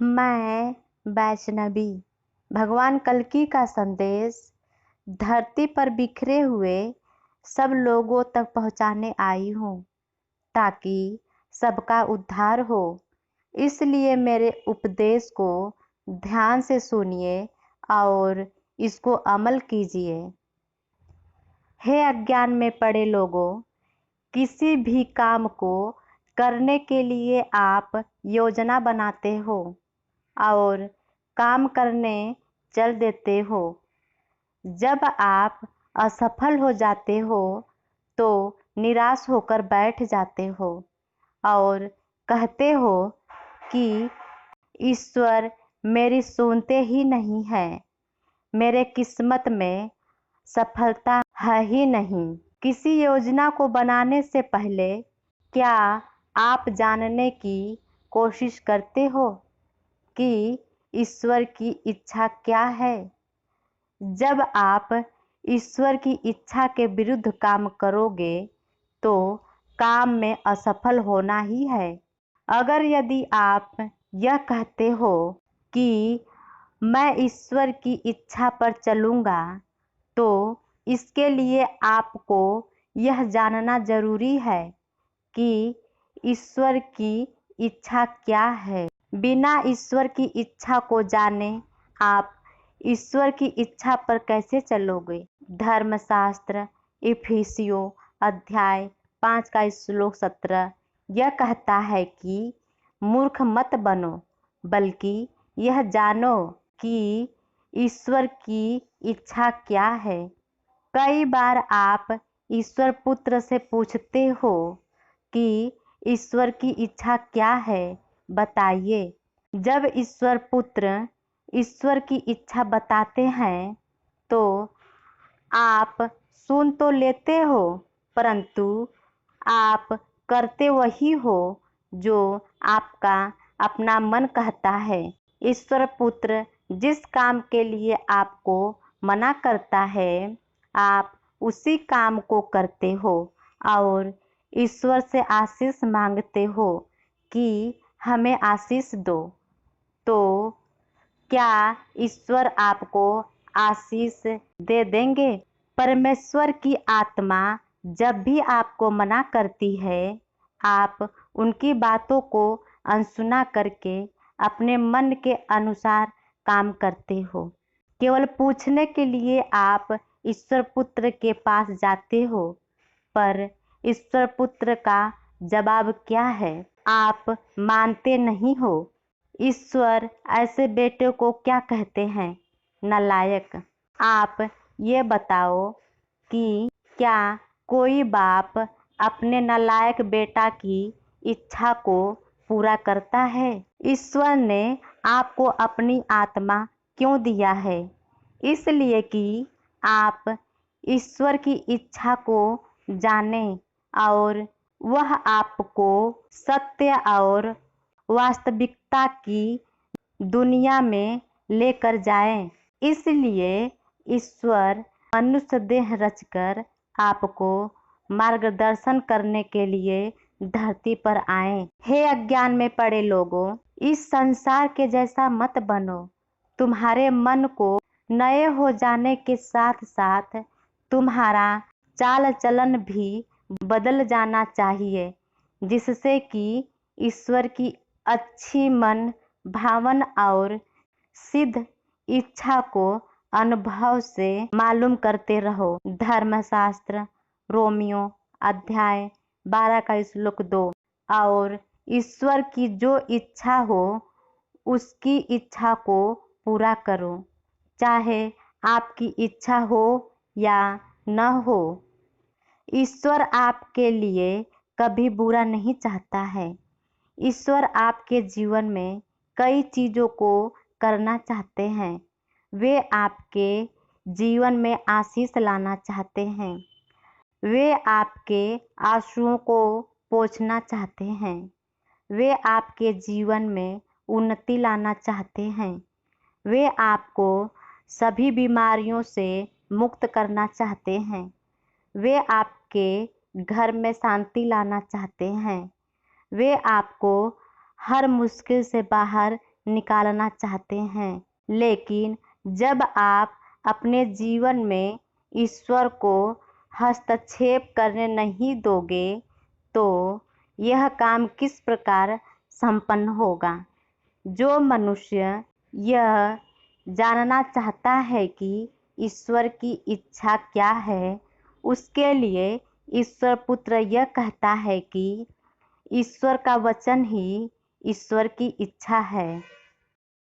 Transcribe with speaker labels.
Speaker 1: मैं वैष्णवी भगवान कल्कि का संदेश धरती पर बिखरे हुए सब लोगों तक पहुंचाने आई हूँ ताकि सबका उद्धार हो। इसलिए मेरे उपदेश को ध्यान से सुनिए और इसको अमल कीजिए। हे अज्ञान में पड़े लोगों, किसी भी काम को करने के लिए आप योजना बनाते हो और काम करने चल देते हो। जब आप असफल हो जाते हो तो निराश होकर बैठ जाते हो और कहते हो कि ईश्वर मेरी सुनते ही नहीं है, मेरे किस्मत में सफलता है ही नहीं। किसी योजना को बनाने से पहले क्या आप जानने की कोशिश करते हो कि ईश्वर की इच्छा क्या है? जब आप ईश्वर की इच्छा के विरुद्ध काम करोगे तो काम में असफल होना ही है। अगर यदि आप यह कहते हो कि मैं ईश्वर की इच्छा पर चलूँगा, तो इसके लिए आपको यह जानना जरूरी है कि ईश्वर की इच्छा क्या है। बिना ईश्वर की इच्छा को जाने आप ईश्वर की इच्छा पर कैसे चलोगे? धर्मशास्त्र इफिसियों अध्याय 5 का श्लोक 17 यह कहता है कि मूर्ख मत बनो, बल्कि यह जानो कि ईश्वर की इच्छा क्या है। कई बार आप ईश्वर पुत्र से पूछते हो कि ईश्वर की इच्छा क्या है, बताइए। जब ईश्वर पुत्र ईश्वर की इच्छा बताते हैं तो आप सुन तो लेते हो, परंतु आप करते वही हो जो आपका अपना मन कहता है। ईश्वर पुत्र जिस काम के लिए आपको मना करता है, आप उसी काम को करते हो और ईश्वर से आशीष मांगते हो कि हमें आशीष दो। तो क्या ईश्वर आपको आशीष दे देंगे? परमेश्वर की आत्मा जब भी आपको मना करती है, आप उनकी बातों को अनसुना करके अपने मन के अनुसार काम करते हो। केवल पूछने के लिए आप ईश्वर पुत्र के पास जाते हो, पर ईश्वर पुत्र का जवाब क्या है? आप मानते नहीं हो। ईश्वर ऐसे बेटे को क्या कहते हैं? नालायक। आप ये बताओ कि क्या कोई बाप अपने नालायक बेटा की इच्छा को पूरा करता है? ईश्वर ने आपको अपनी आत्मा क्यों दिया है? इसलिए कि आप ईश्वर की इच्छा को जानें और वह आपको सत्य और वास्तविकता की दुनिया में लेकर जाए। इसलिए ईश्वर मनुष्य देह रचकर आपको मार्गदर्शन करने के लिए धरती पर आए। हे अज्ञान में पड़े लोगों, इस संसार के जैसा मत बनो। तुम्हारे मन को नए हो जाने के साथ साथ तुम्हारा चाल चलन भी बदल जाना चाहिए, जिससे कि ईश्वर की अच्छी मन भावन और सिद्ध इच्छा को अनुभव से मालूम करते रहो। धर्मशास्त्र रोमियो अध्याय 12 का श्लोक 2 और ईश्वर की जो इच्छा हो उसकी इच्छा को पूरा करो, चाहे आपकी इच्छा हो या न हो। ईश्वर आपके लिए कभी बुरा नहीं चाहता है। ईश्वर आपके जीवन में कई चीज़ों को करना चाहते हैं। वे आपके जीवन में आशीष लाना चाहते हैं। वे आपके आंसुओं को पोंछना चाहते हैं। वे आपके जीवन में उन्नति लाना चाहते हैं। वे आपको सभी बीमारियों से मुक्त करना चाहते हैं। वे आपके घर में शांति लाना चाहते हैं। वे आपको हर मुश्किल से बाहर निकालना चाहते हैं। लेकिन जब आप अपने जीवन में ईश्वर को हस्तक्षेप करने नहीं दोगे तो यह काम किस प्रकार संपन्न होगा। जो मनुष्य यह जानना चाहता है कि ईश्वर की इच्छा क्या है, उसके लिए ईश्वर पुत्र यह कहता है कि ईश्वर का वचन ही ईश्वर की इच्छा है।